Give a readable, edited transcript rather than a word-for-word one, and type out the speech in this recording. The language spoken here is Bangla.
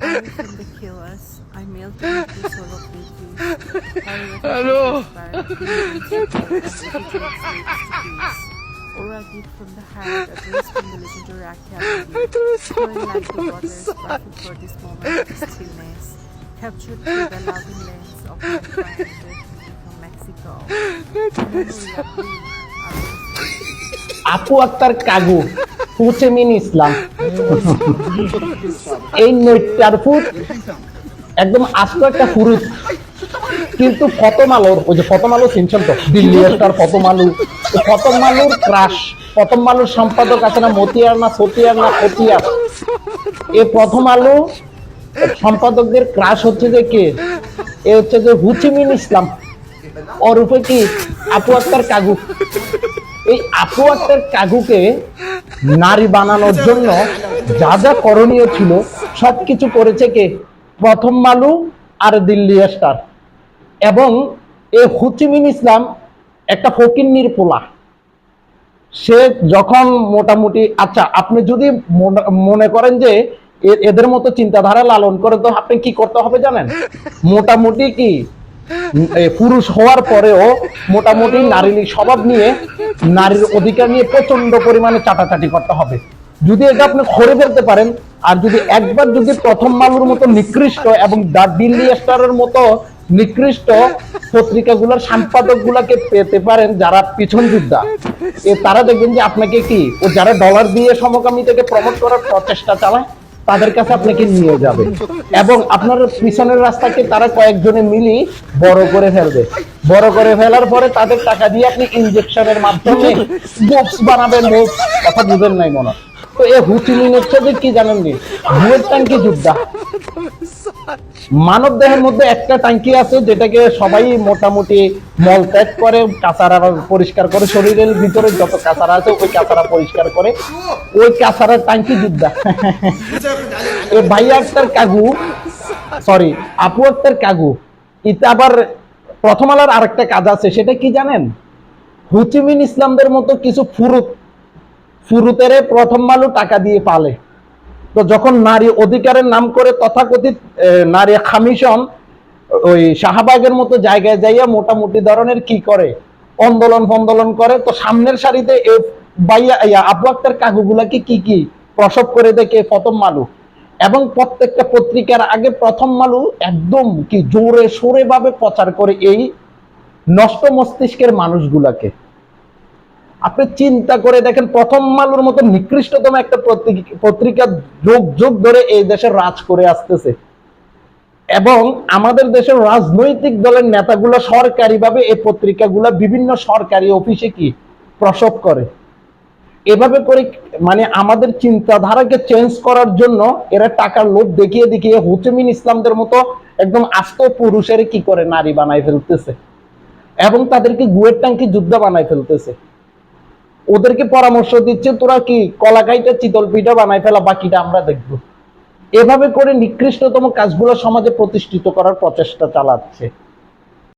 Away from the killers, I melt into the soul of Beatrice. Her Hello. whisper, millions of dead and refugees slaves to peace. Or a gift from the heart, a grace from the legendary Academy, flowing like the waters, perfect for this moment of stillness, captured through the loving lens of my friend refugee from Mexico. Memory of you, আপু আক্তার কাগু হুচেমিন ইসলাম এই নৈটার ফুট একদম আস্ত একটা ফুরুত কিন্তু প্রথম আলোর ওই যে প্রথম আলো চিনছেন তো দিল্লি স্টার প্রথম আলো প্রথম আলোর ক্রাশ প্রথম আলোর সম্পাদক আছে না মতিয়ার না সতিয়ার না খতিয়ার এই প্রথম আলো সম্পাদকদের ক্রাশ হচ্ছে যে কে এ হচ্ছে যে হুচিমিন ইসলাম ওর উপরে কি আপু আক্তার কাগু এই আপু আক্তার কাগুকে নারী বানানোর জন্য যা যা করণীয় ছিল সবকিছু করেছে কে প্রথম আলো আর দিল্লি স্টার এবং এই হুচিমিন ইসলাম একটা ফকিন্নির পোলা সে যখন মোটামুটি আচ্ছা আপনি যদি মনে করেন যে এদের মতো চিন্তাধারা লালন করে তো আপনি কি করতে হবে জানেন মোটামুটি কি পুরুষ হওয়ার পরেও মোটামুটি নারীর স্বভাব নিয়ে নারীর অধিকার নিয়ে প্রচন্ড পরিমাণে চাটাচাটি করতে হবে যদি এটা আপনি করে ফেলতে পারেন আর যদি একবার যদি প্রথম আলোর মতো নিকৃষ্ট এবং দ্য দিল্লি স্টারের মতো নিকৃষ্ট পত্রিকাগুলোর সম্পাদক গুলাকে পেতে পারেন যারা পিছন যোদ্ধা তারা দেখবেন যে আপনাকে কি ও যারা ডলার দিয়ে সমকামিতাকে প্রমোট করার প্রচেষ্টা চালায় তাদের কাছে আপনাকে নিয়ে যাবে এবং আপনার পিছনের রাস্তাকে তারা কয়েকজনে মিলি বড় করে ফেলবে বড় করে ফেলার পরে তাদের টাকা দিয়ে আপনি ইনজেকশনের মাধ্যমে বক্স বানাবেন কথা বুঝেন নাই মনে তো এই হুচিমিন হচ্ছে যে কি জানেন নি ভুয়ের ট্যাঙ্কি যোদ্ধা মানব দেহের মধ্যে একটা ট্যাঙ্কি আছে যেটাকে সবাই মোটামুটি মল ত্যাগ করে কাঁচারা পরিষ্কার করে শরীরের ভিতরে যত কাঁচারা আছে ওই কাঁচারা পরিষ্কার করে ওই কাঁচারা ট্যাঙ্কি যোদ্ধা এই ভাইয়া আক্তার কাগু সরি আপু আক্তার কাগু এটা আবার প্রথম আলোর আরেকটা কাজ আছে সেটা কি জানেন হুচিমিন ইসলামদের মতো কিছু ফুরুতের প্রথম আলো টাকা দিয়ে পালে তো যখন নারী অধিকারের নাম করে তথাকথিত নারী কমিশন ওই শাহবাগের মতো জায়গায় যাইয়া মোটামুটি ধরনের কি করে আন্দোলন করে তো সামনের সারিতে আপু আক্তার কাগুগুলাকে কি প্রসব করে দেখে প্রথম আলো এবং প্রত্যেকটা পত্রিকার আগে প্রথম আলো একদম কি জোরে সোরে ভাবে প্রচার করে এই নষ্ট মস্তিষ্কের মানুষগুলাকে আপনি চিন্তা করে দেখেন প্রথম আলোর মতো নিকৃষ্টতম একটা পত্রিকা যুগ ধরে এই দেশে রাজ করে আসতেছে এবং আমাদের দেশের রাজনৈতিক দলের নেতাগুলো সরকারিভাবে এই পত্রিকাগুলো বিভিন্ন সরকারি অফিসে কি প্রসব করে এভাবে করে মানে আমাদের চিন্তাধারাকে চেঞ্জ করার জন্য এরা টাকার লোভ দেখিয়ে হুচিমিন ইসলামদের মতো একদম আস্ত পুরুষের কি করে নারী বানায় ফেলতেছে এবং তাদেরকে গুয়ের ট্যাঙ্কি যুদ্ধ বানায় ফেলতেছে ওদেরকে পরামর্শ দিচ্ছে তোরা কি কলাকাইটা চিতল পিঠা বানাই ফেলা বাকিটা আমরা দেখবো এভাবে করে নিকৃষ্টতম কাজগুলো সমাজে প্রতিষ্ঠিত করার প্রচেষ্টা চালাচ্ছে